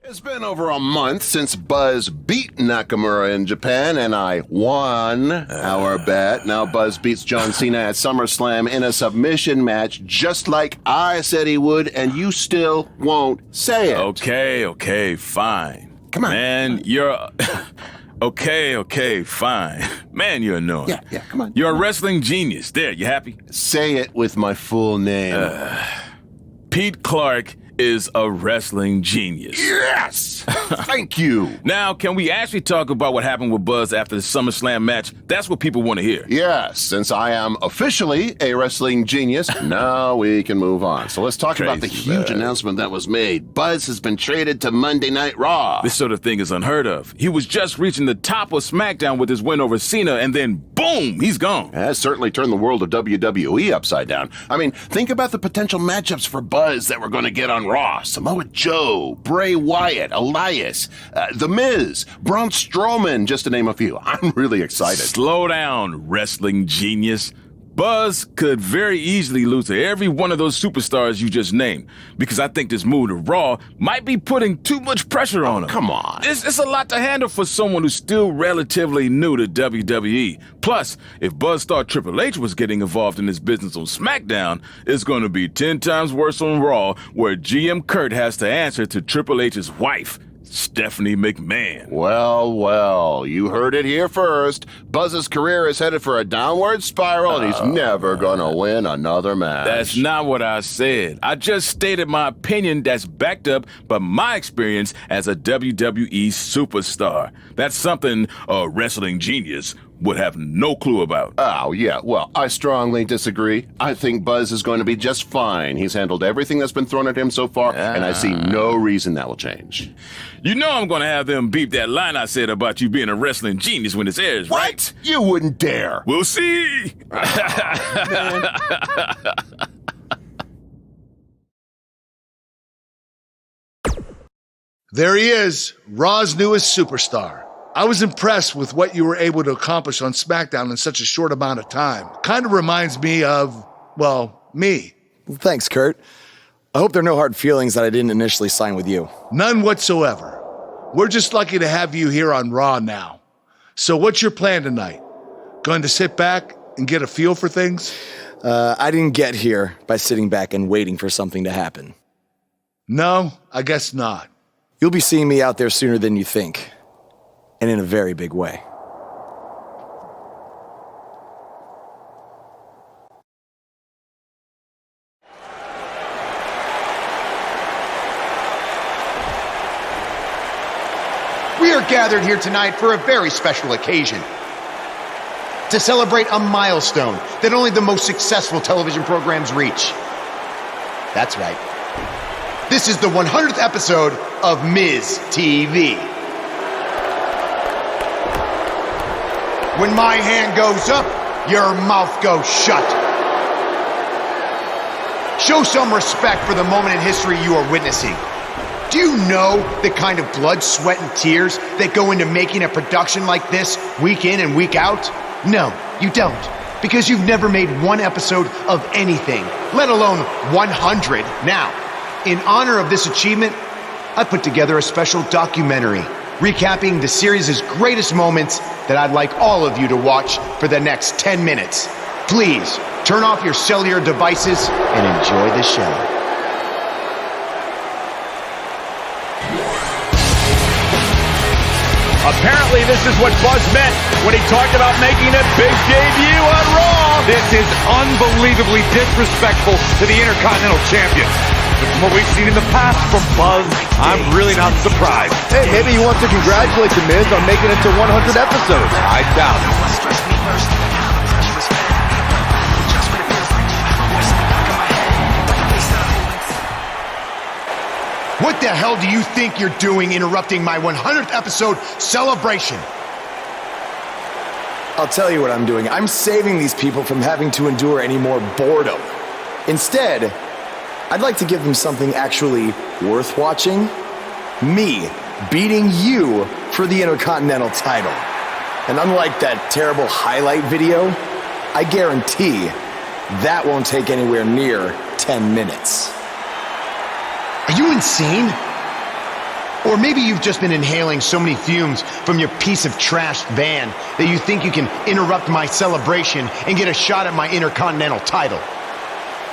It's been over a month since Buzz beat Nakamura in Japan, and I won our bet. Now Buzz beats John Cena at SummerSlam in a submission match, just like I said he would, and you still won't say it. Okay, fine. Come on. Man, you're... Okay, fine. Man, you're annoying. Yeah, come on. You're a wrestling genius. There, you happy? Say it with my full name. Pete Clark is a wrestling genius. Yes! Thank you. Now, can we actually talk about what happened with Buzz after the SummerSlam match? That's what people want to hear. Yes, since I am officially a wrestling genius, now we can move on. So let's talk about the huge announcement that was made. Buzz has been traded to Monday Night Raw. This sort of thing is unheard of. He was just reaching the top of SmackDown with his win over Cena, and then boom, he's gone. That certainly turned the world of WWE upside down. I mean, think about the potential matchups for Buzz that we're going to get on Raw. Samoa Joe, Bray Wyatt, Elias, The Miz, Braun Strowman, just to name a few. I'm really excited. Slow down, wrestling genius. Buzz could very easily lose to every one of those superstars you just named, because I think this move to Raw might be putting too much pressure on him. Come on. It's a lot to handle for someone who's still relatively new to WWE. Plus, if Buzz thought Triple H was getting involved in this business on SmackDown, it's going to be 10 times worse on Raw, where GM Kurt has to answer to Triple H's wife, Stephanie McMahon. Well, you heard it here first. Buzz's career is headed for a downward spiral, and he's never gonna win another match. That's not what I said. I just stated my opinion that's backed up by my experience as a WWE superstar. That's something a wrestling genius would have no clue about. Oh, yeah, well, I strongly disagree. I think Buzz is going to be just fine. He's handled everything that's been thrown at him so far, and I see no reason that will change. You know I'm going to have them beep that line I said about you being a wrestling genius when it airs, What? right? You wouldn't dare. We'll see. There he is, Raw's newest superstar. I was impressed with what you were able to accomplish on SmackDown in such a short amount of time. Kind of reminds me of, well, me. Thanks, Kurt. I hope there are no hard feelings that I didn't initially sign with you. None whatsoever. We're just lucky to have you here on Raw now. So what's your plan tonight? Going to sit back and get a feel for things? I didn't get here by sitting back and waiting for something to happen. No, I guess not. You'll be seeing me out there sooner than you think. And in a very big way. We are gathered here tonight for a very special occasion. To celebrate a milestone that only the most successful television programs reach. That's right. This is the 100th episode of Miz TV. When my hand goes up, your mouth goes shut. Show some respect for the moment in history you are witnessing. Do you know the kind of blood, sweat, and tears that go into making a production like this week in and week out? No, you don't. Because you've never made one episode of anything, let alone 100. Now, in honor of this achievement, I put together a special documentary recapping the series' greatest moments that I'd like all of you to watch for the next 10 minutes. Please, turn off your cellular devices and enjoy the show. Apparently, this is what Buzz meant when he talked about making a big debut on Raw. This is unbelievably disrespectful to the Intercontinental Champion. But from what we've seen in the past from Buzz, I'm really not surprised. Hey, maybe he wants to congratulate The Miz on making it to 100 episodes. I doubt it. What the hell do you think you're doing interrupting my 100th episode celebration? I'll tell you what I'm doing. I'm saving these people from having to endure any more boredom. Instead, I'd like to give them something actually worth watching. Me beating you for the Intercontinental title. And unlike that terrible highlight video, I guarantee that won't take anywhere near 10 minutes. Are you insane? Or maybe you've just been inhaling so many fumes from your piece of trash van that you think you can interrupt my celebration and get a shot at my Intercontinental title.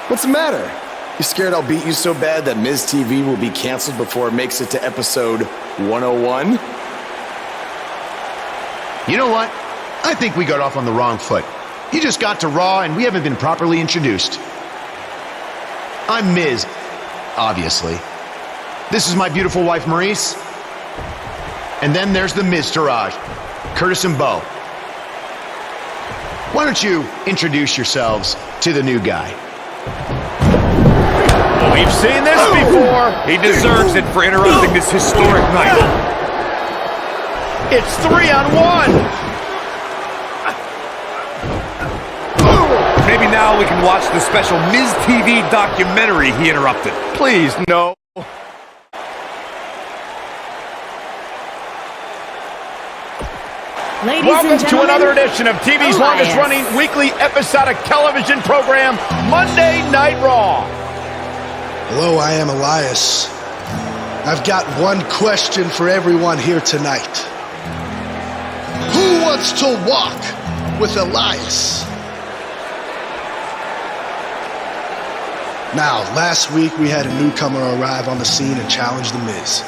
What's the matter? You scared I'll beat you so bad that Miz TV will be canceled before it makes it to episode 101? You know what? I think we got off on the wrong foot. He just got to Raw and we haven't been properly introduced. I'm Miz, obviously. This is my beautiful wife, Maurice. And then there's the Miztourage, Curtis and Bo. Why don't you introduce yourselves to the new guy? We've seen this before. He deserves it for interrupting this historic night. It's 3-on-1. Maybe now we can watch the special Miz TV documentary he interrupted. Please, no. Welcome to another edition of TV's longest-running weekly episodic television program, Monday Night Raw. Hello, I am Elias. I've got one question for everyone here tonight. Who wants to walk with Elias? Now, last week we had a newcomer arrive on the scene and challenge The Miz.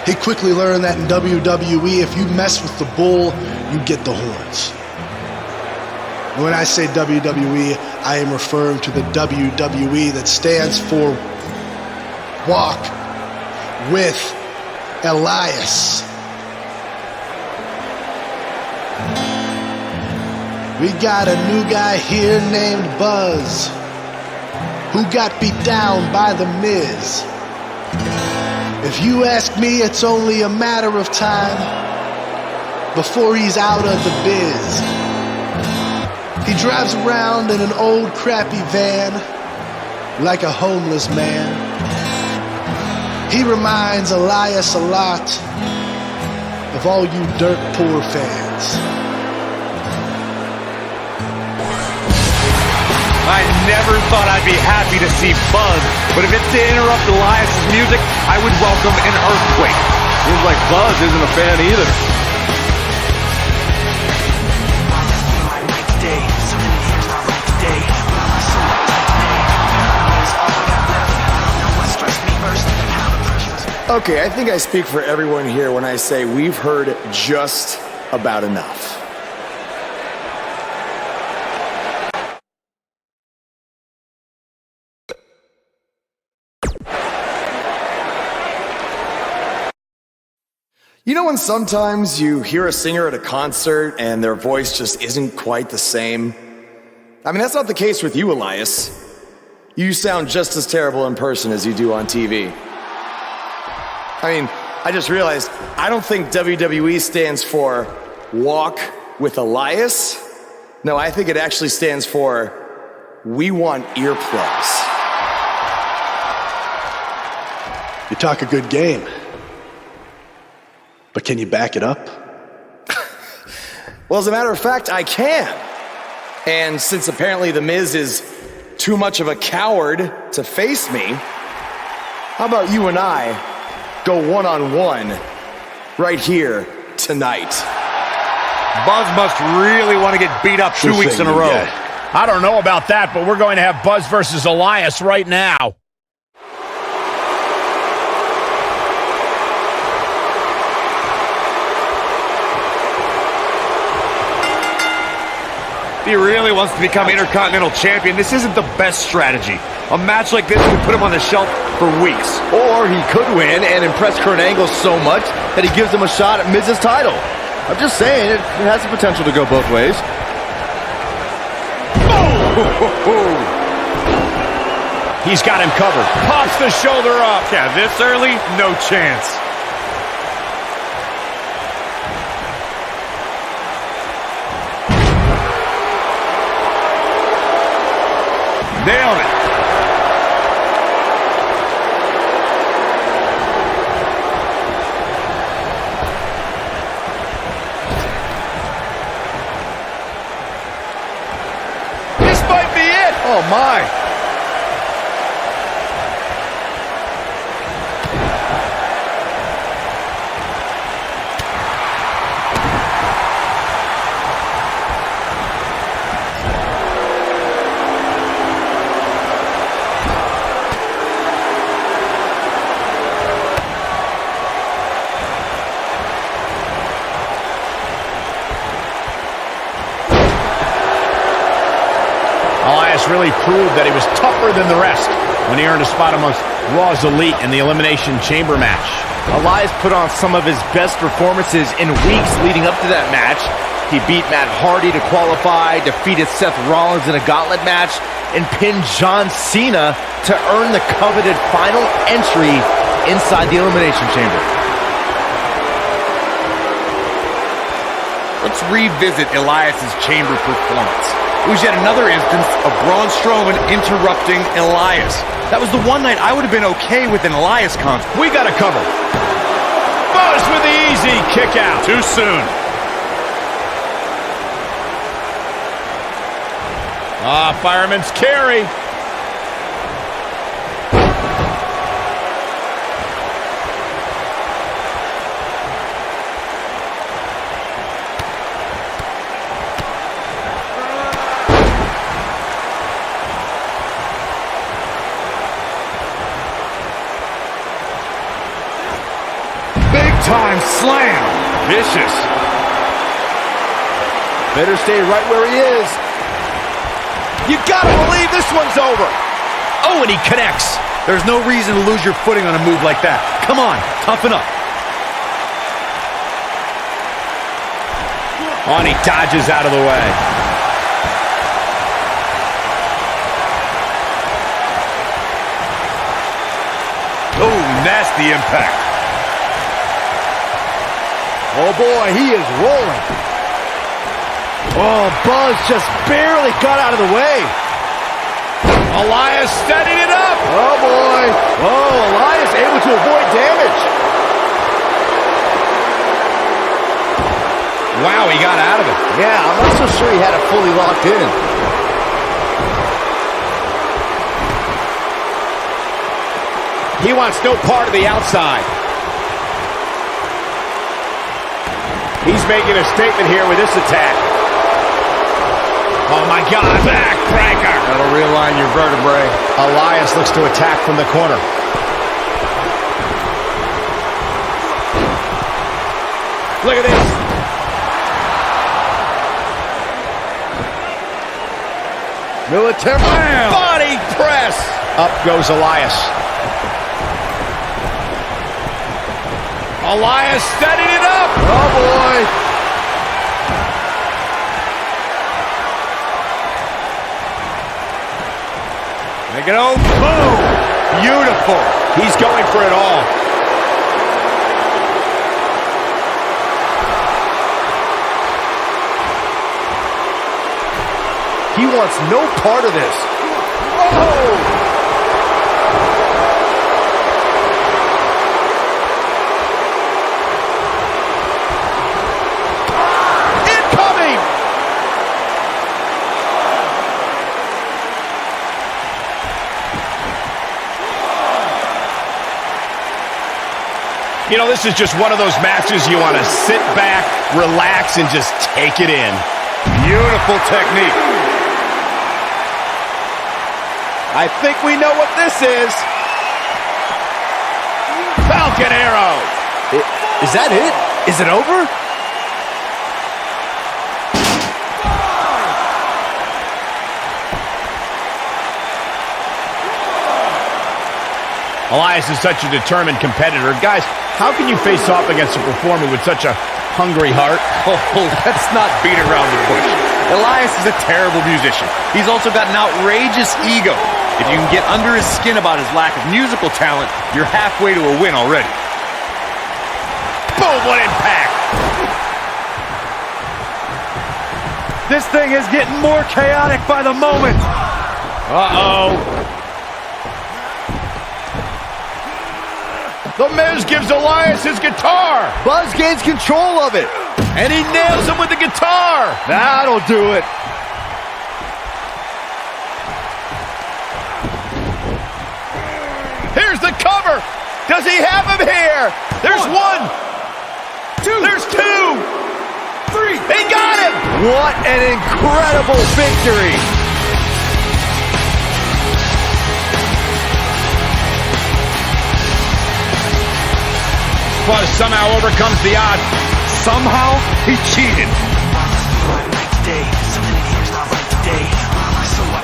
He quickly learned that in WWE, if you mess with the bull, you get the horns. When I say WWE, I am referring to the WWE that stands for Walk with Elias. We got a new guy here named Buzz, who got beat down by The Miz. If you ask me, it's only a matter of time before he's out of the biz. He drives around in an old crappy van like a homeless man. He reminds Elias a lot of all you dirt poor fans. I never thought I'd be happy to see Buzz, but if it's to interrupt Elias' music, I would welcome an earthquake. Seems like Buzz isn't a fan either. Okay, I think I speak for everyone here when I say we've heard just about enough. You know when sometimes you hear a singer at a concert and their voice just isn't quite the same? I mean, that's not the case with you, Elias. You sound just as terrible in person as you do on TV. I mean, I just realized, I don't think WWE stands for Walk with Elias. No, I think it actually stands for We Want Earplugs. You talk a good game, but can you back it up? Well, as a matter of fact, I can. And since apparently The Miz is too much of a coward to face me, how about you and I go one-on-one right here tonight? Buzz must really want to get beat up 2 weeks in a row. I don't know about that, but we're going to have Buzz versus Elias right now. If he really wants to become Intercontinental Champion, this isn't the best strategy. A match like this could put him on the shelf for weeks. Or he could win and impress Kurt Angle so much that he gives him a shot at Miz's title. I'm just saying, it has the potential to go both ways. He's got him covered. Pops the shoulder up. Yeah, this early, no chance. Nailed it. This might be it. Oh my. Elias really proved that he was tougher than the rest when he earned a spot amongst Raw's Elite in the Elimination Chamber match. Elias put on some of his best performances in weeks leading up to that match. He beat Matt Hardy to qualify, defeated Seth Rollins in a gauntlet match, and pinned John Cena to earn the coveted final entry inside the Elimination Chamber. Let's revisit Elias's chamber performance. It was yet another instance of Braun Strowman interrupting Elias. That was the one night I would have been okay with an Elias conflict. We got to cover. Buzz with the easy kick out. Too soon. Fireman's carry. Time slam. Vicious. Better stay right where he is. You gotta believe this one's over. Oh, and he connects. There's no reason to lose your footing on a move like that. Come on, toughen up. Oh, and he dodges out of the way. Oh, nasty impact. Oh boy, he is rolling. Oh, Buzz just barely got out of the way. Elias setting it up. Oh boy. Oh, Elias able to avoid damage. Wow, he got out of it. Yeah, I'm not so sure he had it fully locked in. He wants no part of the outside. He's making a statement here with this attack. Oh my God, backbreaker. That'll realign your vertebrae. Elias looks to attack from the corner. Look at this. Military Body press. Up goes Elias. Elias setting it up. Oh boy. Make it oh, boom. Beautiful. He's going for it all. He wants no part of this. Oh! You know, this is just one of those matches you want to sit back, relax, and just take it in. Beautiful technique. I think we know what this is. Falcon arrow. Is that it? Is it over? Elias is such a determined competitor. Guys, how can you face off against a performer with such a hungry heart? Oh, let's not beat around the bush. Elias is a terrible musician. He's also got an outrageous ego. If you can get under his skin about his lack of musical talent, you're halfway to a win already. Boom, what impact! This thing is getting more chaotic by the moment. Uh-oh. The Miz gives Elias his guitar. Buzz gains control of it. And he nails him with the guitar. That'll do it. Here's the cover. Does he have him here? There's one. There's two. Three. They got him. What an incredible victory. Buzz somehow overcomes the odds. Somehow, he cheated. Something in here is not right today. So I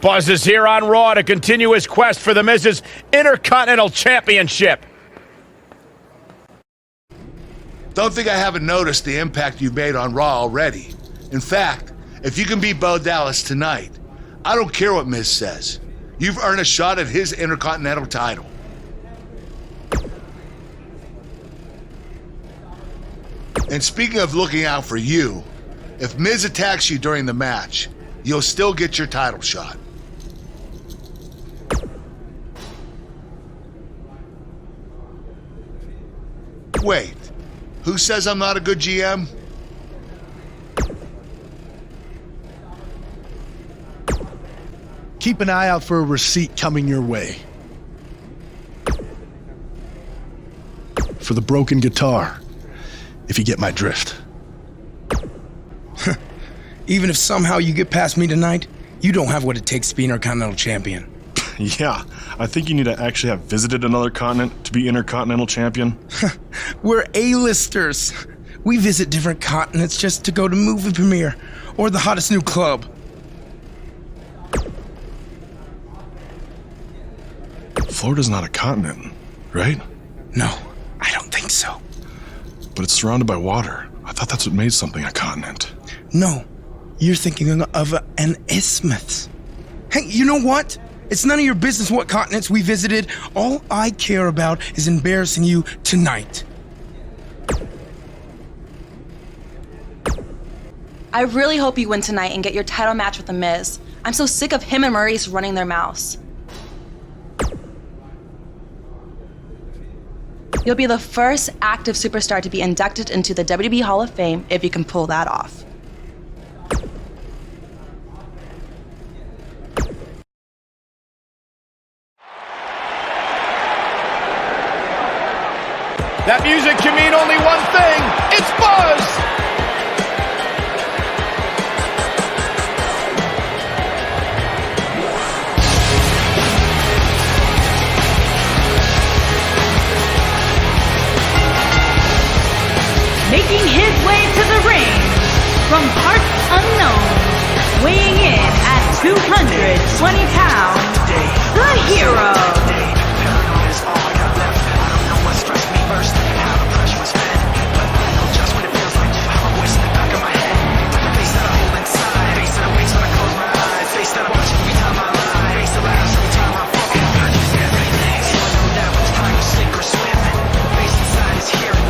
Buzz is here on Raw to continue his quest for the Miz's Intercontinental Championship. Don't think I haven't noticed the impact you've made on Raw already. In fact, if you can beat Bo Dallas tonight, I don't care what Miz says. You've earned a shot at his Intercontinental title. And speaking of looking out for you, if Miz attacks you during the match, you'll still get your title shot. Wait, who says I'm not a good GM? Keep an eye out for a receipt coming your way. For the broken guitar, if you get my drift. Even if somehow you get past me tonight, you don't have what it takes to be Intercontinental Champion. Yeah, I think you need to actually have visited another continent to be Intercontinental Champion. We're A-listers. We visit different continents just to go to movie premiere or the hottest new club. Florida's not a continent, right? No, I don't think so. But it's surrounded by water. I thought that's what made something a continent. No, you're thinking of an isthmus. Hey, you know what? It's none of your business what continents we visited. All I care about is embarrassing you tonight. I really hope you win tonight and get your title match with The Miz. I'm so sick of him and Maurice running their mouths. You'll be the first active superstar to be inducted into the WWE Hall of Fame if you can pull that off. That music can mean only one thing. It's Buzz! Making his way to the ring from parts unknown, weighing in at 220 pounds, the Hero.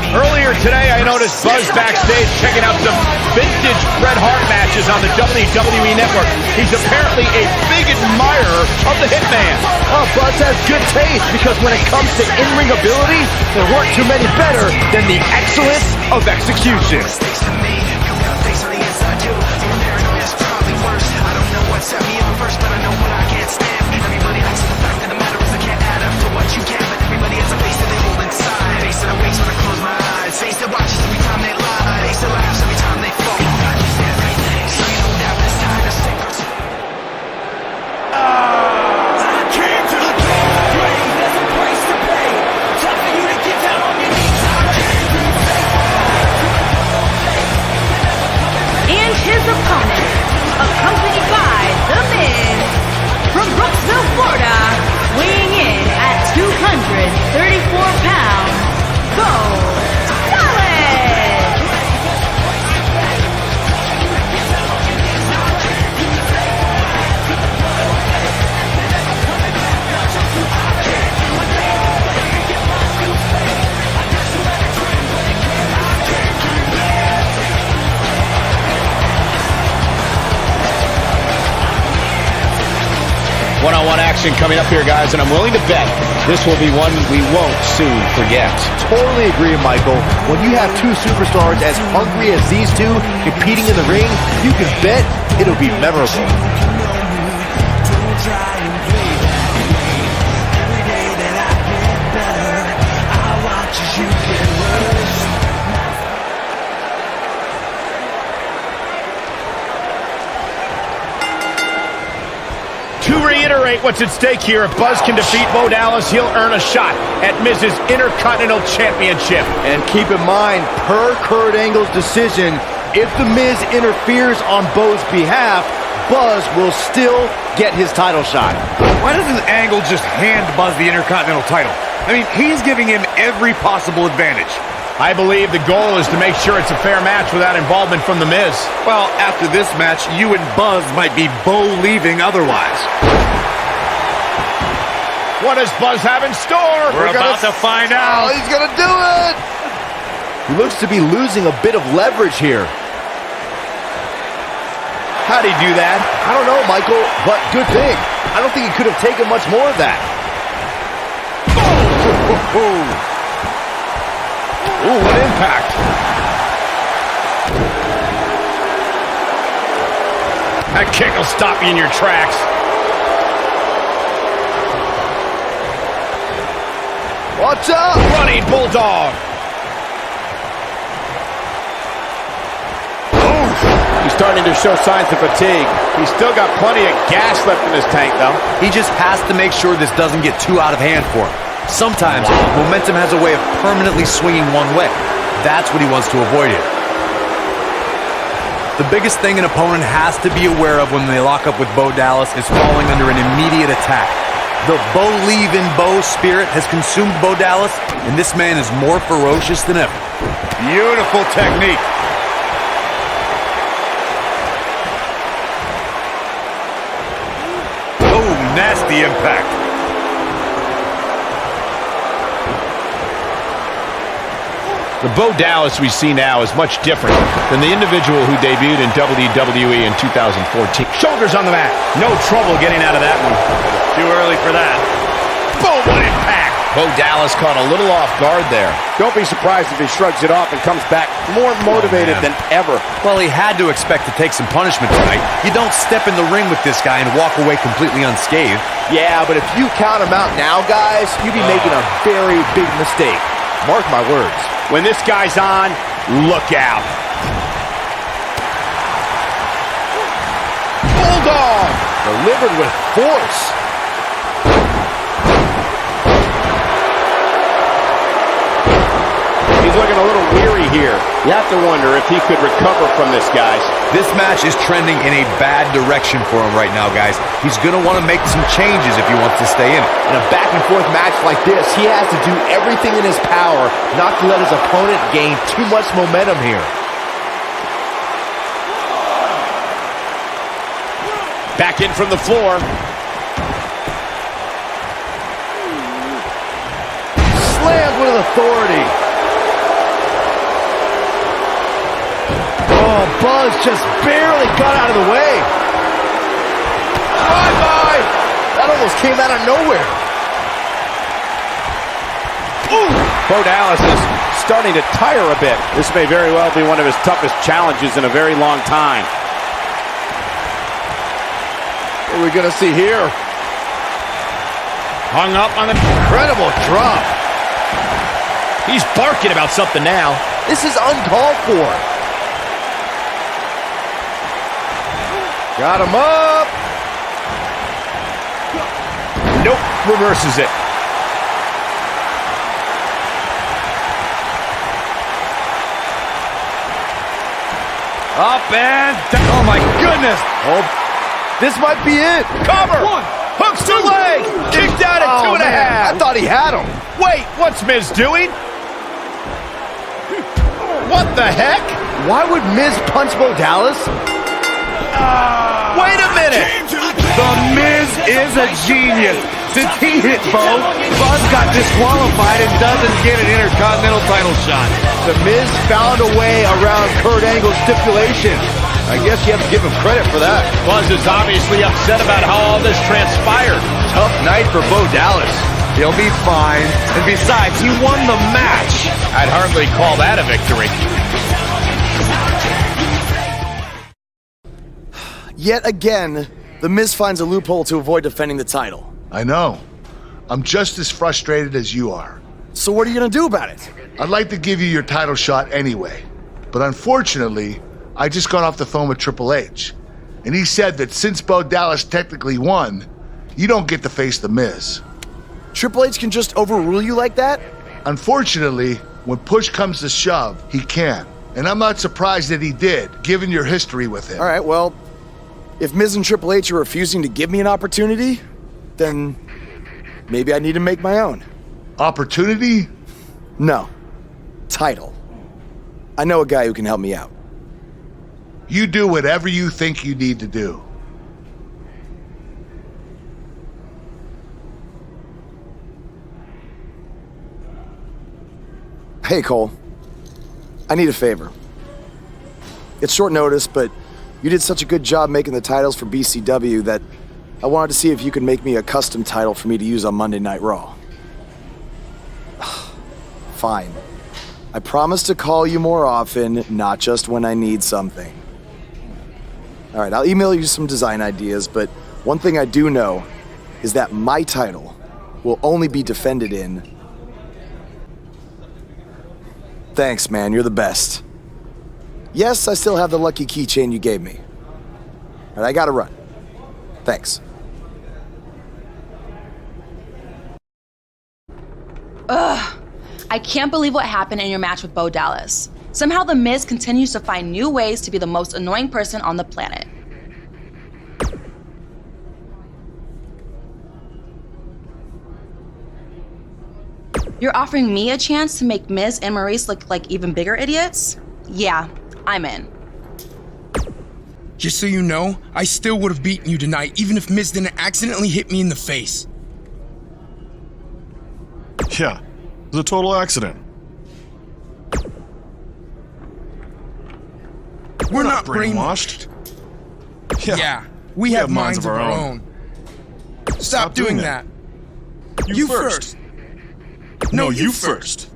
Earlier today, I noticed Buzz backstage checking out some vintage Bret Hart matches on the WWE Network. He's apparently a big admirer of the Hitman. Oh, Buzz has good taste because when it comes to in-ring ability, there weren't too many better than the excellence of execution. And his opponent, accompanied by The Miz, from Brooksville, Florida, weighing in at 234 pounds, Bo Dallas! One-on-one action coming up here, guys, and I'm willing to bet this will be one we won't soon forget. Totally agree, Michael. When you have two superstars as hungry as these two competing in the ring, you can bet it'll be memorable. To reiterate what's at stake here, if Buzz can defeat Bo Dallas, he'll earn a shot at Miz's Intercontinental Championship. And keep in mind, per Kurt Angle's decision, if The Miz interferes on Bo's behalf, Buzz will still get his title shot. Why doesn't Angle just hand Buzz the Intercontinental title? I mean, he's giving him every possible advantage. I believe the goal is to make sure it's a fair match without involvement from The Miz. Well, after this match, you and Buzz might be leaving otherwise. What does Buzz have in store? We're about to find out. Oh, he's gonna do it! He looks to be losing a bit of leverage here. How'd he do that? I don't know, Michael, but good thing. I don't think he could have taken much more of that. Ooh, what impact. That kick will stop you in your tracks. Watch out! Running Bulldog. He's starting to show signs of fatigue. He's still got plenty of gas left in his tank, though. He just has to make sure this doesn't get too out of hand for him. Sometimes, momentum has a way of permanently swinging one way. That's what he wants to avoid here. The biggest thing an opponent has to be aware of when they lock up with Bo Dallas is falling under an immediate attack. The Bo-leave-in-Bo spirit has consumed Bo Dallas, and this man is more ferocious than ever. Beautiful technique. Nasty impact. The Bo Dallas we see now is much different than the individual who debuted in WWE in 2014. Shoulders on the mat. No trouble getting out of that one. Too early for that. Boom, what impact. Bo Dallas caught a little off guard there. Don't be surprised if he shrugs it off and comes back more motivated than ever. Well, he had to expect to take some punishment tonight. You don't step in the ring with this guy and walk away completely unscathed. Yeah, but if you count him out now, guys, you'd be making a very big mistake. Mark my words. When this guy's on, look out. Bulldog! Delivered with force. He's looking a little weary here. You have to wonder if he could recover from this, guys. This match is trending in a bad direction for him right now, guys. He's going to want to make some changes if he wants to stay in it. In a back-and-forth match like this, he has to do everything in his power not to let his opponent gain too much momentum here. Back in from the floor. Slammed with authority. Oh, Buzz just barely got out of the way. Bye-bye. That almost came out of nowhere. Ooh. Bo Dallas is starting to tire a bit. This may very well be one of his toughest challenges in a very long time. What are we going to see here? Hung up on an incredible drop. He's barking about something now. This is uncalled for. Got him up. Nope, reverses it. Up and down. Oh my goodness. Oh, this might be it. Cover. One. Hooks the leg. Kicked out at 2.5. I thought he had him. Wait, what's Miz doing? What the heck? Why would Miz punch Bo Dallas? Wait a minute. The Miz is a genius. Since he hit Bo, Buzz got disqualified and doesn't get an Intercontinental title shot. The Miz found a way around Kurt Angle's stipulation. I guess you have to give him credit for that. Buzz is obviously upset about how all this transpired. Tough night for Bo Dallas. He'll be fine. And besides, he won the match. I'd hardly call that a victory. Yet again, The Miz finds a loophole to avoid defending the title. I know. I'm just as frustrated as you are. So what are you gonna do about it? I'd like to give you your title shot anyway. But unfortunately, I just got off the phone with Triple H. And he said that since Bo Dallas technically won, you don't get to face The Miz. Triple H can just overrule you like that? Unfortunately, when push comes to shove, he can. And I'm not surprised that he did, given your history with him. All right, well, If Miz and Triple H are refusing to give me an opportunity, then maybe I need to make my own. Opportunity? No. Title. I know a guy who can help me out. You do whatever you think you need to do. Hey, Cole. I need a favor. It's short notice, but you did such a good job making the titles for BCW that I wanted to see if you could make me a custom title for me to use on Monday Night Raw. Fine. I promise to call you more often, not just when I need something. All right, I'll email you some design ideas, but one thing I do know is that my title will only be defended in... Thanks, man. You're the best. Yes, I still have the lucky keychain you gave me. All right, I gotta run. Thanks. Ugh. I can't believe what happened in your match with Bo Dallas. Somehow The Miz continues to find new ways to be the most annoying person on the planet. You're offering me a chance to make Miz and Maurice look like even bigger idiots? Yeah, I'm in. Just so you know, I still would have beaten you tonight, even if Miz didn't accidentally hit me in the face. Yeah, it was a total accident. We're not brainwashed. Yeah, we have minds of our own. Stop doing that. You first. No, you first.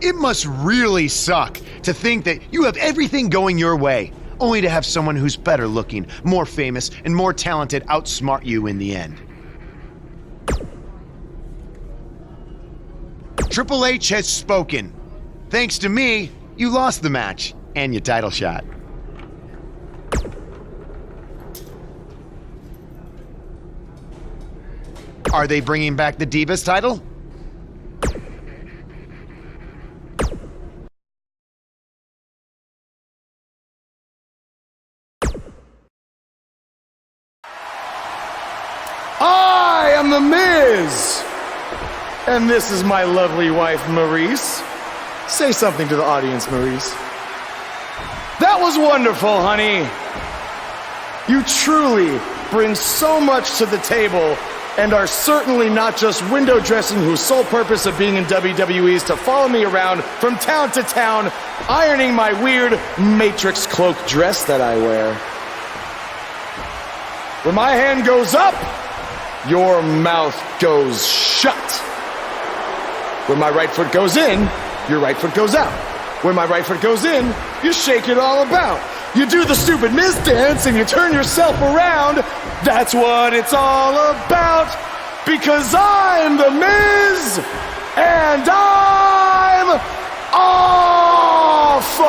It must really suck to think that you have everything going your way, only to have someone who's better looking, more famous, and more talented outsmart you in the end. Triple H has spoken. Thanks to me, you lost the match and your title shot. Are they bringing back the Divas title? I am The Miz! And this is my lovely wife, Maurice. Say something to the audience, Maurice. That was wonderful, honey. You truly bring so much to the table and are certainly not just window dressing whose sole purpose of being in WWE is to follow me around from town to town, ironing my weird Matrix cloak dress that I wear. When my hand goes up, your mouth goes shut. When my right foot goes in, your right foot goes out. When my right foot goes in, you shake it all about. You do the stupid Miz dance and you turn yourself around. That's what it's all about. Because I'm The Miz and I'm awful.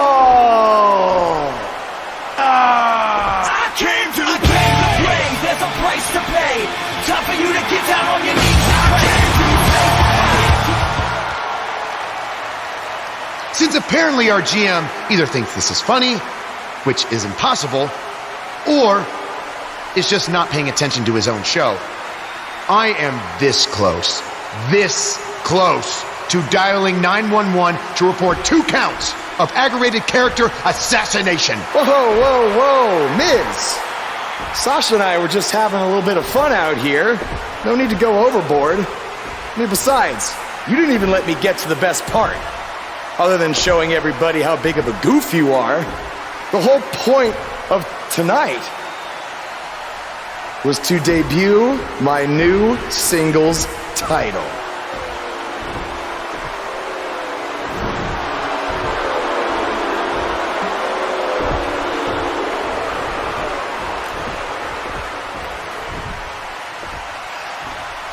I came to play. There's a price to pay. Time for you to get down on your knees. Since apparently our GM either thinks this is funny, which is impossible, or is just not paying attention to his own show, I am this close to dialing 911 to report 2 counts of aggravated character assassination. Whoa, Miz. Sasha and I were just having a little bit of fun out here. No need to go overboard. I mean, besides, you didn't even let me get to the best part. Other than showing everybody how big of a goof you are, the whole point of tonight was to debut my new singles title.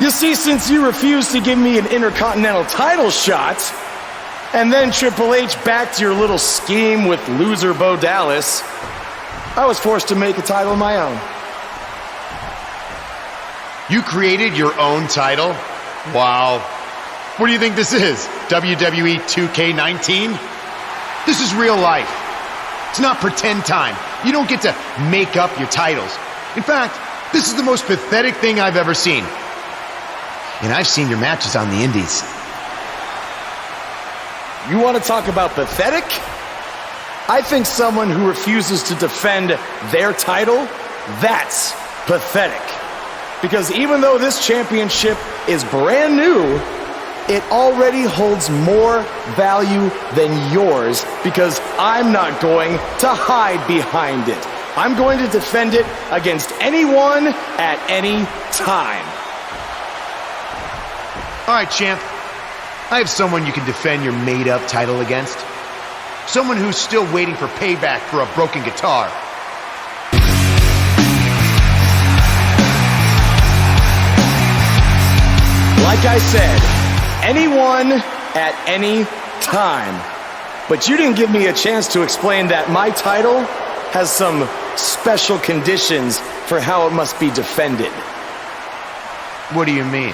You see, since you refused to give me an Intercontinental title shot, and then Triple H backed your little scheme with loser Bo Dallas, I was forced to make a title of my own. You created your own title? Wow. What do you think this is? WWE 2K19? This is real life. It's not pretend time. You don't get to make up your titles. In fact, this is the most pathetic thing I've ever seen. And I've seen your matches on the indies. You want to talk about pathetic? I think someone who refuses to defend their title, that's pathetic. Because even though this championship is brand new, it already holds more value than yours because I'm not going to hide behind it. I'm going to defend it against anyone at any time. All right, champ. I have someone you can defend your made-up title against. Someone who's still waiting for payback for a broken guitar. Like I said, anyone at any time. But you didn't give me a chance to explain that my title has some special conditions for how it must be defended. What do you mean?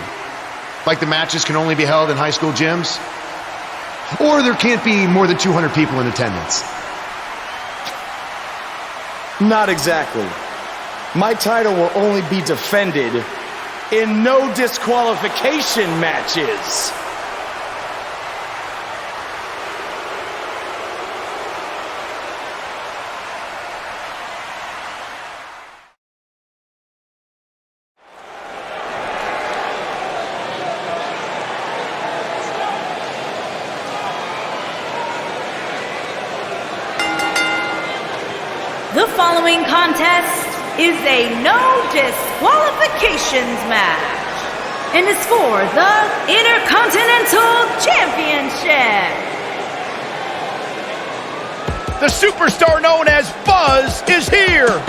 Like the matches can only be held in high school gyms? Or there can't be more than 200 people in attendance? Not exactly. My title will only be defended in no disqualification matches. The following contest is a no disqualifications match and is for the Intercontinental Championship. The superstar known as Buzz is here.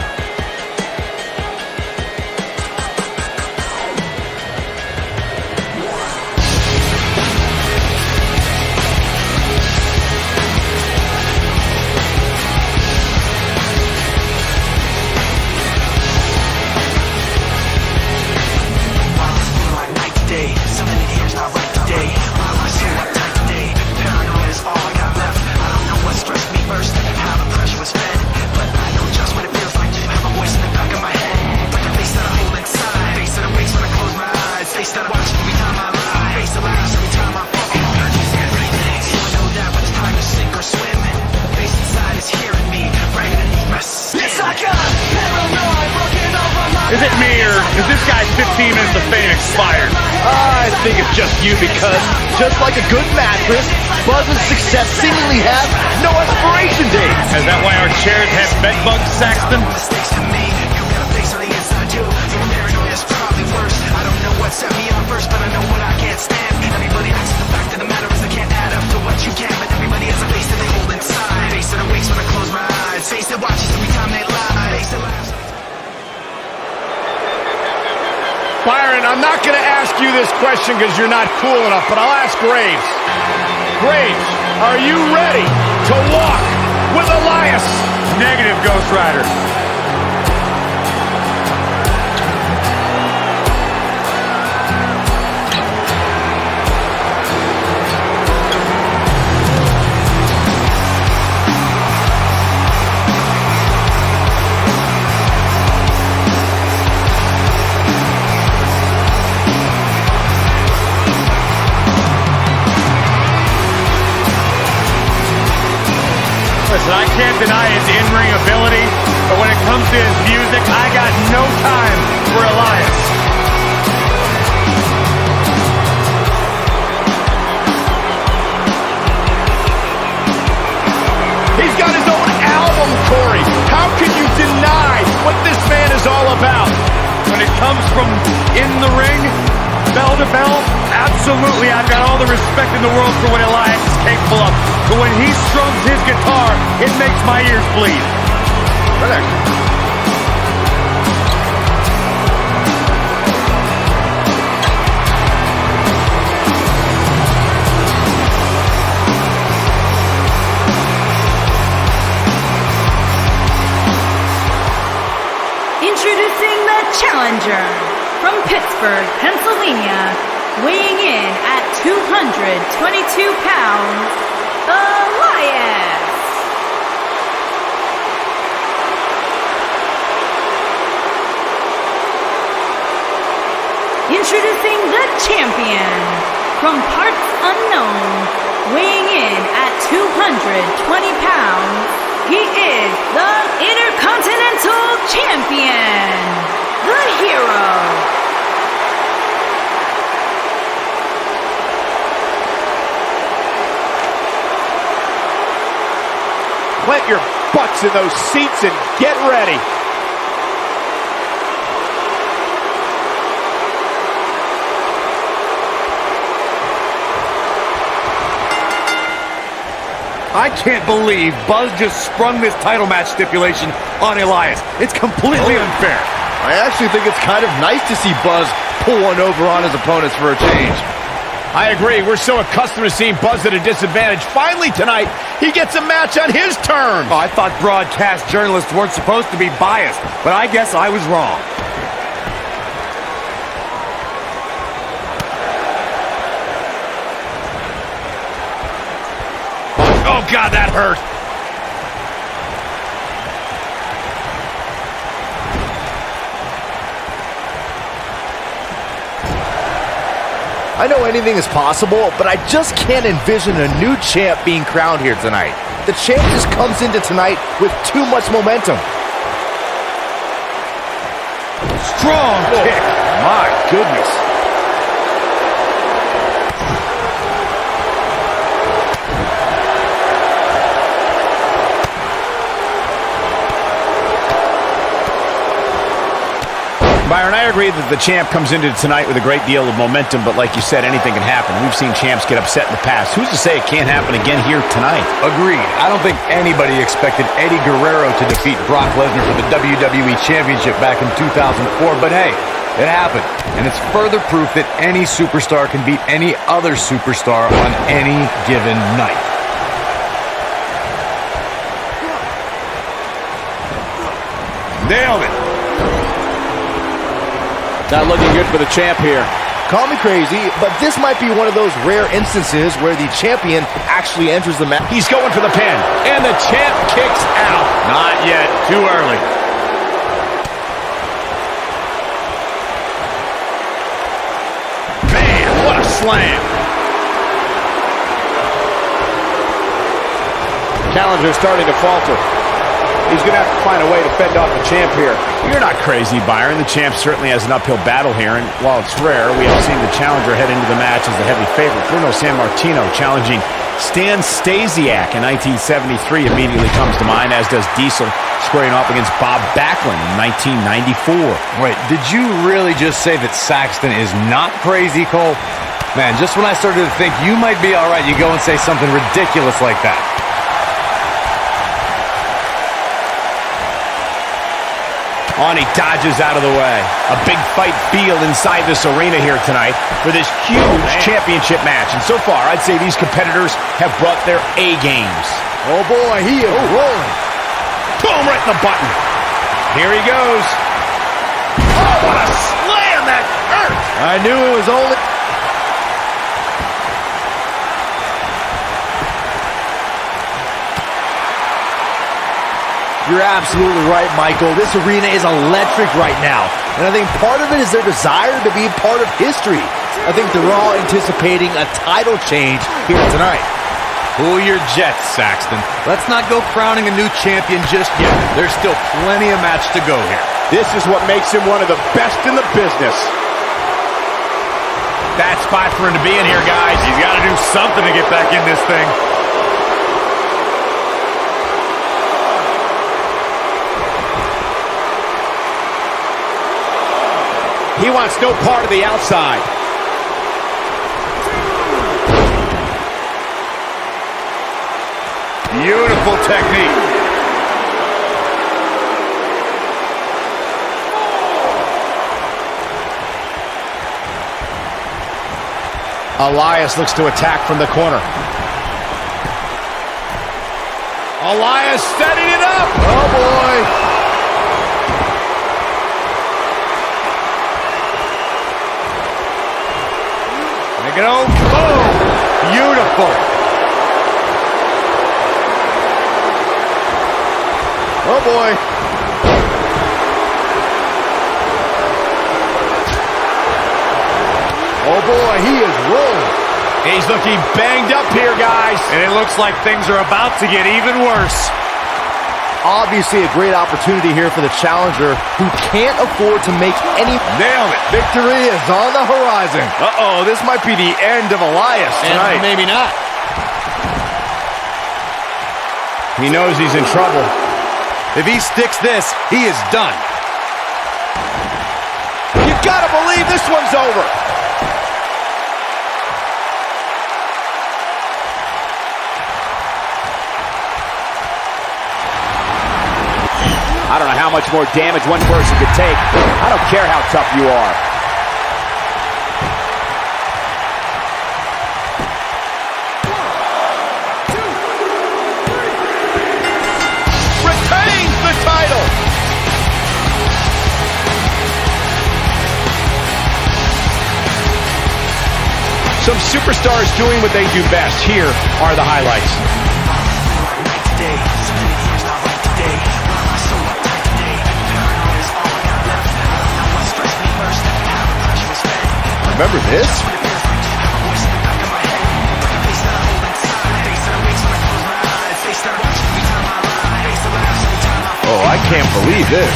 Is it me, or is this guy's 15 minutes of fame expired? I think it's just you, because just like a good mattress, Buzz's success seemingly has no expiration date. Is that why our chairs have bed bugs, Saxton? Set me on first, but I know what I can't stand. Everybody acts the fact of the matter is I can't add up to what you can, but everybody has a face that they hold inside. Face that awakes when I close my eyes. Face that watches every time they lie. Face that laughs. Byron, I'm not going to ask you this question because you're not cool enough, but I'll ask Graves. Graves, are you ready to walk with Elias? Negative, Ghost Rider. Listen, I can't deny his in-ring ability, but when it comes to his music, I got no time for Elias. He's got his own album, Corey. How can you deny what this man is all about? When it comes from in the ring, bell to bell, absolutely, I've got all the respect in the world for what Elias is capable of. But when he strums his guitar, it makes my ears bleed. Introducing the challenger from Pittsburgh, Pennsylvania, weighing in at 222 pounds, Elias. introducing the champion from parts unknown, weighing in at 220 pounds, he is the Intercontinental Champion, the Hero. Plant your butts in those seats and get ready. I can't believe Buzz just sprung this title match stipulation on Elias. It's completely unfair. I actually think it's kind of nice to see Buzz pull one over on his opponents for a change. I agree. We're so accustomed to seeing Buzz at a disadvantage. Finally tonight, he gets a match on his terms. Oh, I thought broadcast journalists weren't supposed to be biased, but I guess I was wrong. Oh, God, that hurt. I know anything is possible, but I just can't envision a new champ being crowned here tonight. The champ just comes into tonight with too much momentum. Strong kick. My goodness. Byron, I agree that the champ comes into tonight with a great deal of momentum, but like you said, anything can happen. We've seen champs get upset in the past. Who's to say it can't happen again here tonight? Agreed. I don't think anybody expected Eddie Guerrero to defeat Brock Lesnar for the WWE Championship back in 2004, but hey, it happened. And it's further proof that any superstar can beat any other superstar on any given night. Nailed it. Not looking good for the champ here. Call me crazy, but this might be one of those rare instances where the champion actually enters the match. He's going for the pin, and the champ kicks out. Not yet. Too early. Man, what a slam. Challenger's starting to falter. He's going to have to find a way to fend off the champ here. You're not crazy, Byron. The champ certainly has an uphill battle here, and while it's rare, we have seen the challenger head into the match as the heavy favorite. Bruno Sammartino challenging Stan Stasiak in 1973 immediately comes to mind, as does Diesel squaring off against Bob Backlund in 1994. Wait, did you really just say that Saxton is not crazy, Cole? Man, just when I started to think you might be all right, you go and say something ridiculous like that. On, he dodges out of the way. A big fight feel inside this arena here tonight for this huge championship match. And so far, I'd say these competitors have brought their A games. Oh boy, he is rolling. Boom, right in the button. Here he goes. Oh, what a slam that hurt. I knew it was only... You're absolutely right, Michael. This arena is electric right now. And I think part of it is their desire to be part of history. I think they're all anticipating a title change here tonight. Cool your jets, Saxton. Let's not go crowning a new champion just yet. There's still plenty of match to go here. This is what makes him one of the best in the business. Bad spot for him to be in here, guys. He's got to do something to get back in this thing. He wants no part of the outside. Beautiful technique. Elias looks to attack from the corner. Elias setting it up. Oh boy. Make it home. Boom. Beautiful. Oh boy. Oh boy, he is rolling. He's looking banged up here, guys. And it looks like things are about to get even worse. Obviously a great opportunity here for the challenger who can't afford to make any... Nailed it. Victory is on the horizon. Uh-oh, this might be the end of Elias tonight. And maybe not. He knows he's in trouble. If he sticks this, he is done. You've got to believe this one's over. I don't know how much more damage one person could take. I don't care how tough you are. Retains the title. Some superstars doing what they do best. Here are the highlights. Remember this? Oh, I can't believe this.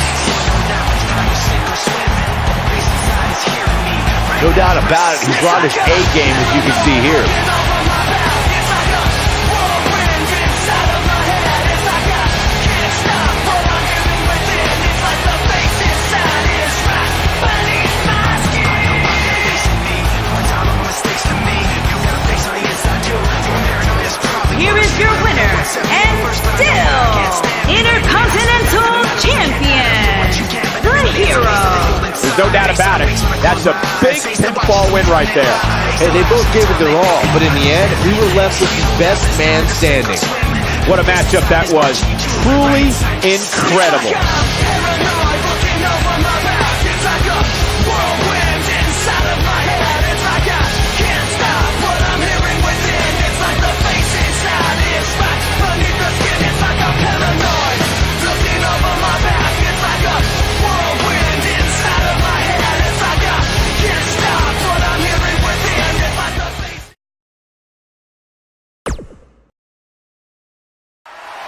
No doubt about it, he brought his A game, as you can see here. Here is your winner, and still Intercontinental Champion, the Hero. There's no doubt about it. That's a big pinfall win right there. Hey, they both gave it their all, but in the end, we were left with the best man standing. What a matchup that was. Truly incredible.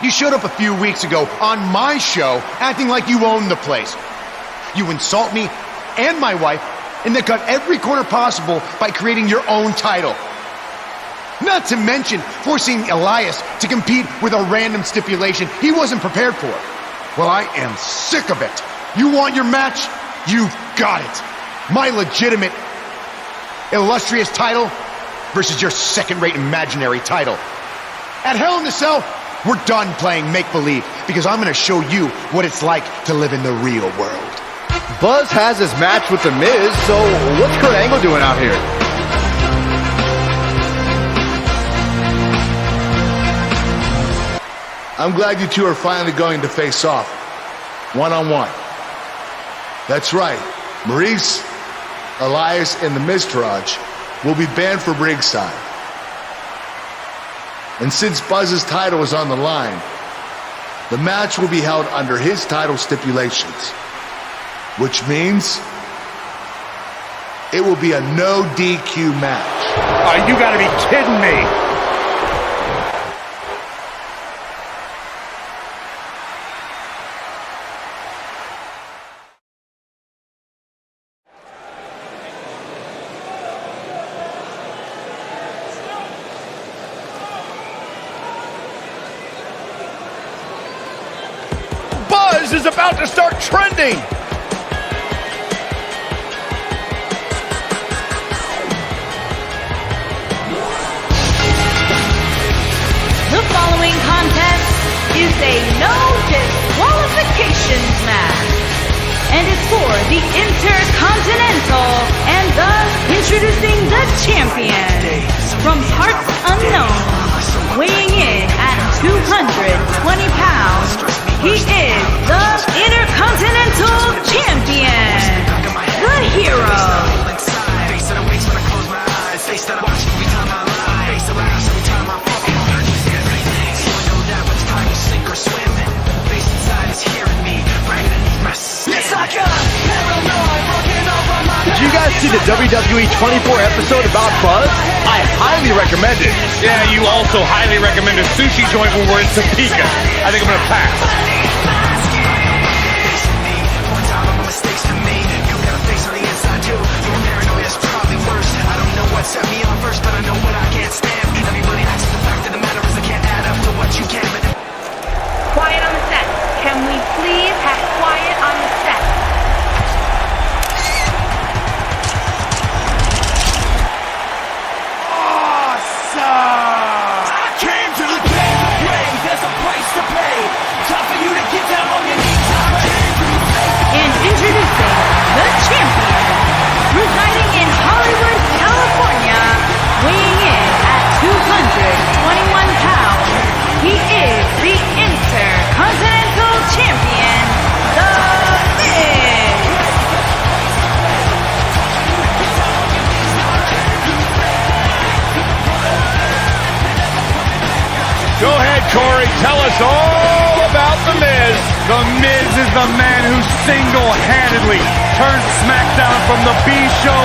You showed up a few weeks ago on my show acting like you owned the place. You insult me and my wife and then cut every corner possible by creating your own title. Not to mention forcing Elias to compete with a random stipulation he wasn't prepared for. Well, I am sick of it. You want your match? You've got it. My legitimate, illustrious title versus your second-rate imaginary title. At Hell in a Cell, we're done playing make-believe because I'm going to show you what it's like to live in the real world. Buzz has his match with The Miz, so what's Kurt Angle doing out here? I'm glad you two are finally going to face off, one-on-one. That's right, Maurice, Elias, and the Miztourage will be banned from ringside. And since Buzz's title is on the line, the match will be held under his title stipulations, which means it will be a no DQ match. Oh, you gotta be kidding me. Buzz is about to start trending. The following contest is a no disqualifications match and is for the Intercontinental and thus introducing the champion from parts unknown, weighing in at 220 pounds. He is the Intercontinental Champion, the Hero. Did you guys see the WWE 24 episode about Buzz? I highly recommend it. Yeah, you also highly recommend a sushi joint when we're in Topeka. I think I'm gonna pass. Set me on first, but I know what I can't stand. Everybody acts, the fact of the matter is I can't add up to what you can. Quiet on the set. Can we please have quiet on the set? Awesome! I came to the game to play. There's a price to pay. Time for you to get down on your knees. And introducing the champion, residing in Hollywood, California, weighing in at 221 pounds, he is the Intercontinental Champion, The Miz. Go ahead, Corey. Tell us all about The Miz. The Miz is the man who single-handedly turned SmackDown from the B show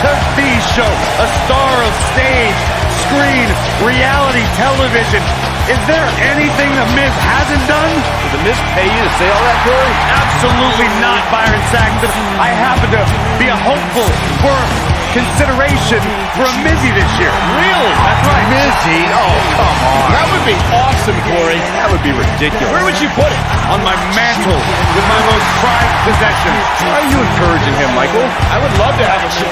to the show. A star of stage, screen, reality television. Is there anything The Miz hasn't done? Did The Miz pay you to say all that, Corey? Absolutely not, Byron Saxton. I happen to be a hopeful for consideration for a Mizzy this year. Really? That's right. Mizzy? Oh, come on. That would be awesome, Corey. That would be ridiculous. Where would you put it? On my mantle with my most prized possession. Why are you encouraging him, Michael? I would love to have a show.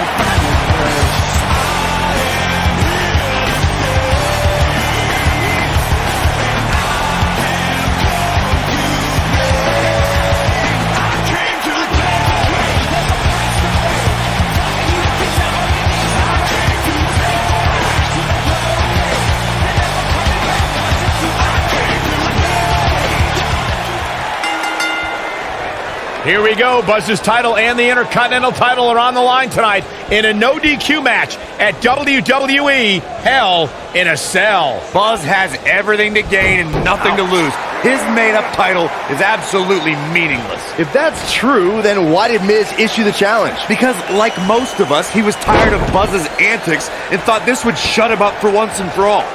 Here we go. Buzz's title and the Intercontinental title are on the line tonight in a no DQ match at WWE Hell in a Cell. Buzz has everything to gain and nothing to lose. His made-up title is absolutely meaningless. If that's true, then why did Miz issue the challenge? Because, like most of us, he was tired of Buzz's antics and thought this would shut him up for once and for all.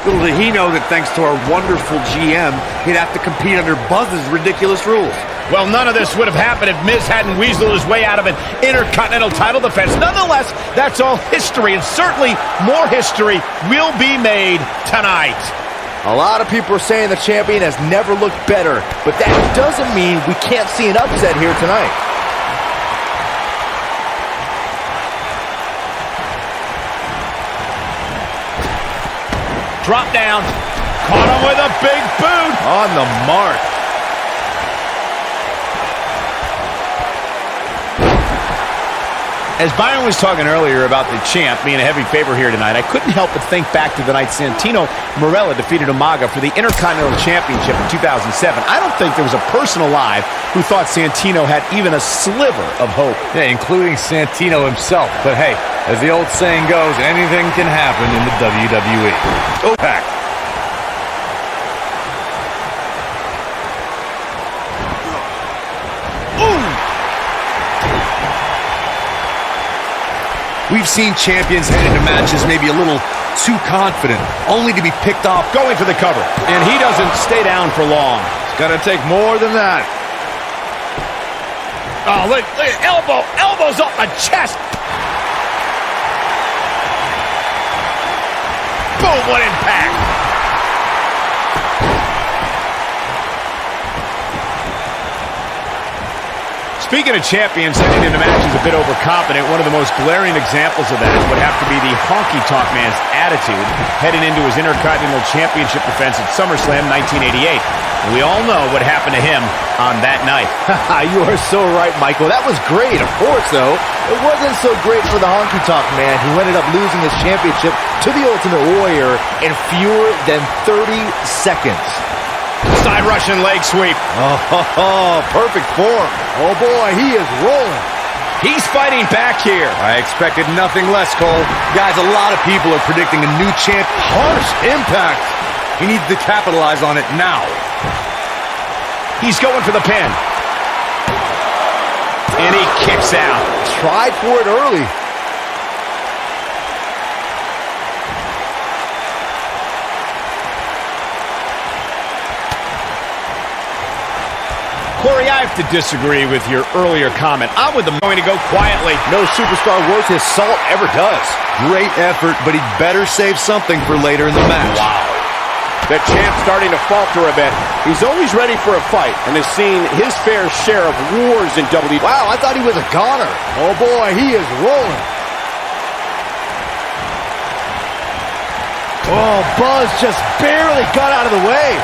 Little did he know that thanks to our wonderful GM, he'd have to compete under Buzz's ridiculous rules. Well, none of this would have happened if Miz hadn't weaseled his way out of an Intercontinental title defense. Nonetheless, that's all history, and certainly more history will be made tonight. A lot of people are saying the champion has never looked better, but that doesn't mean we can't see an upset here tonight. Drop down. Caught him with a big boot. On the mark. As Byron was talking earlier about the champ being a heavy favorite here tonight, I couldn't help but think back to the night Santino Marella defeated Umaga for the Intercontinental Championship in 2007. I don't think there was a person alive who thought Santino had even a sliver of hope. Yeah, including Santino himself. But hey, as the old saying goes, anything can happen in the WWE. Oh, back. We've seen champions head into matches maybe a little too confident, only to be picked off. Going for the cover, and he doesn't stay down for long. It's gonna take more than that. Oh, look, elbows off the chest. Boom, what impact. Speaking of champions heading into matches a bit overconfident, one of the most glaring examples of that would have to be the Honky Tonk Man's attitude heading into his Intercontinental Championship defense at SummerSlam 1988. And we all know what happened to him on that night. You are so right, Michael. That was great, of course, though. It wasn't so great for the Honky Tonk Man, who ended up losing his championship to the Ultimate Warrior in fewer than 30 seconds. Side Russian leg sweep. Oh, perfect form. Oh, boy, he is rolling. He's fighting back here. I expected nothing less, Cole. Guys, a lot of people are predicting a new champ. Harsh impact. He needs to capitalize on it now. He's going for the pin. And he kicks out. Tried for it early. Corey, I have to disagree with your earlier comment. I'm with them going to go quietly. No superstar worth his salt ever does. Great effort, but he'd better save something for later in the match. Wow. The champ's starting to falter a bit. He's always ready for a fight and has seen his fair share of wars in WWE. Wow, I thought he was a goner. Oh boy, he is rolling. Oh, Buzz just barely got out of the way.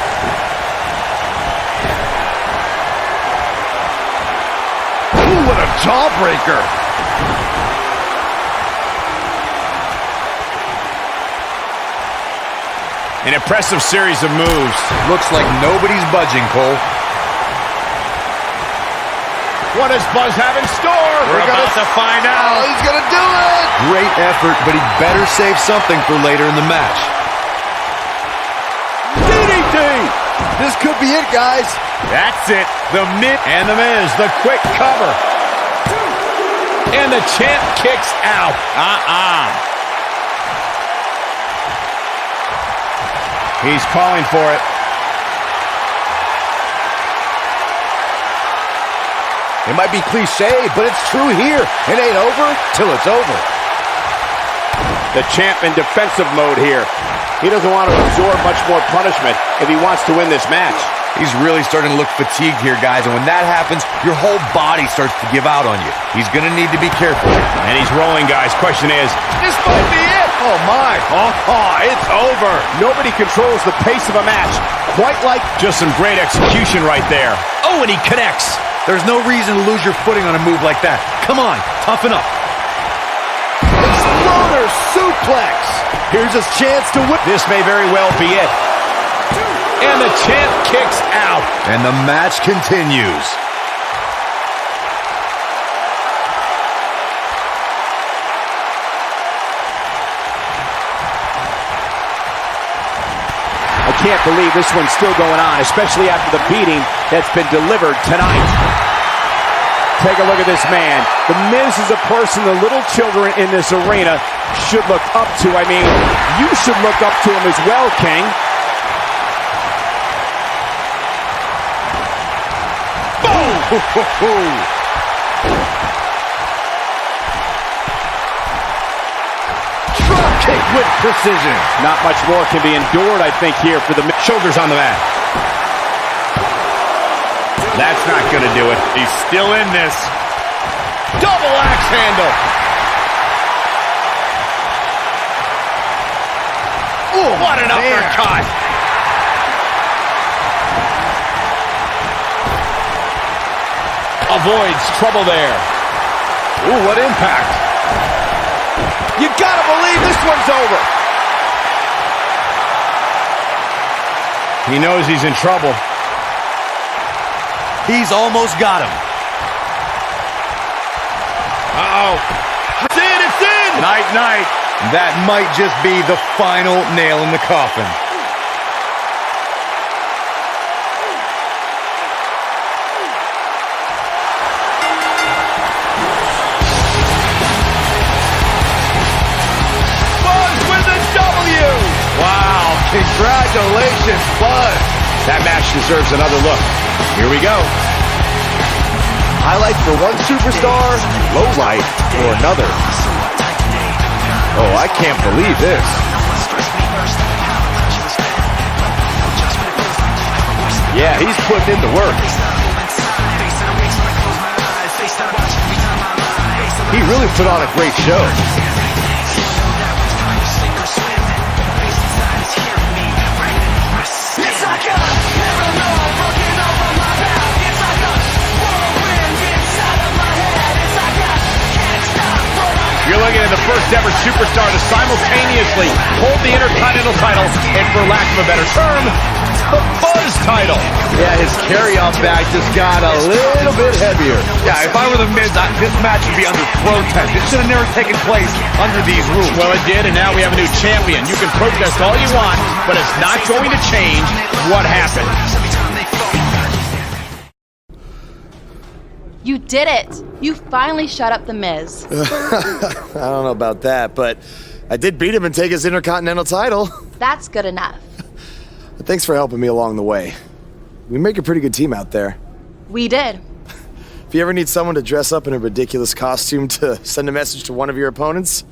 Ooh, what a jawbreaker. An impressive series of moves. Looks like nobody's budging, Cole. What does Buzz have in store? We're about to find out. Oh, he's gonna do it! Great effort, but he'd better save something for later in the match. DDT! This could be it, guys. That's it. The Miz and the Miz, the quick cover. And the champ kicks out. He's calling for it. It might be cliche, but it's true here. It ain't over till it's over. The champ in defensive mode here. He doesn't want to absorb much more punishment if he wants to win this match. He's really starting to look fatigued here, guys, and when that happens, your whole body starts to give out on you. He's going to need to be careful. And he's rolling, guys. Question is, this might be it. Oh, my. It's over. Nobody controls the pace of a match quite like just some great execution right there. Oh, and he connects. There's no reason to lose your footing on a move like that. Come on, toughen up. Exploder suplex. Here's his chance to win. This may very well be it. And the champ kicks out. And the match continues. I can't believe this one's still going on, especially after the beating that's been delivered tonight. Take a look at this man. The Miz is a person the little children in this arena should look up to. I mean, you should look up to him as well, King. Drop kick with precision. Not much more can be endured, I think, here for the shoulders on the mat. That's not going to do it. He's still in this. Double axe handle. Ooh, what an uppercut. Avoids trouble there. Ooh, what impact. You gotta believe this one's over. He knows he's in trouble. He's almost got him. Uh-oh. It's in, it's in! Night, night. That might just be the final nail in the coffin. Congratulations, Buzz. That match deserves another look. Here we go. Highlight for one superstar, low light for another. Oh, I can't believe this. Yeah, he's putting in the work. He really put on a great show. You're looking at the first ever superstar to simultaneously hold the Intercontinental title and, for lack of a better term, the Buzz title. Yeah, his carry-off bag just got a little bit heavier. Yeah, if I were the Miz, this match would be under protest. It should have never taken place under these rules. Well, it did, and now we have a new champion. You can protest all you want, but it's not going to change what happened. You did it! You finally shut up The Miz. I don't know about that, but I did beat him and take his Intercontinental title. That's good enough. But thanks for helping me along the way. We make a pretty good team out there. We did. If you ever need someone to dress up in a ridiculous costume to send a message to one of your opponents,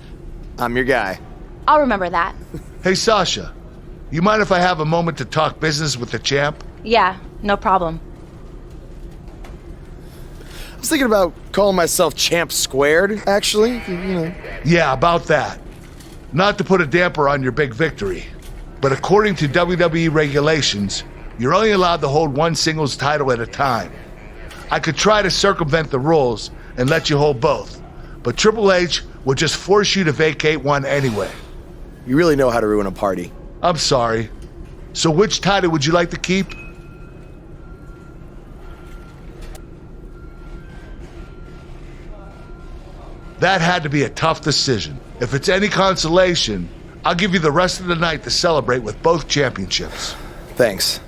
I'm your guy. I'll remember that. Hey, Sasha, you mind if I have a moment to talk business with the champ? Yeah, no problem. I was thinking about calling myself Champ Squared, actually. Yeah, about that. Not to put a damper on your big victory, but according to WWE regulations, you're only allowed to hold one singles title at a time. I could try to circumvent the rules and let you hold both, but Triple H would just force you to vacate one anyway. You really know how to ruin a party. I'm sorry. So which title would you like to keep? That had to be a tough decision. If it's any consolation, I'll give you the rest of the night to celebrate with both championships. Thanks.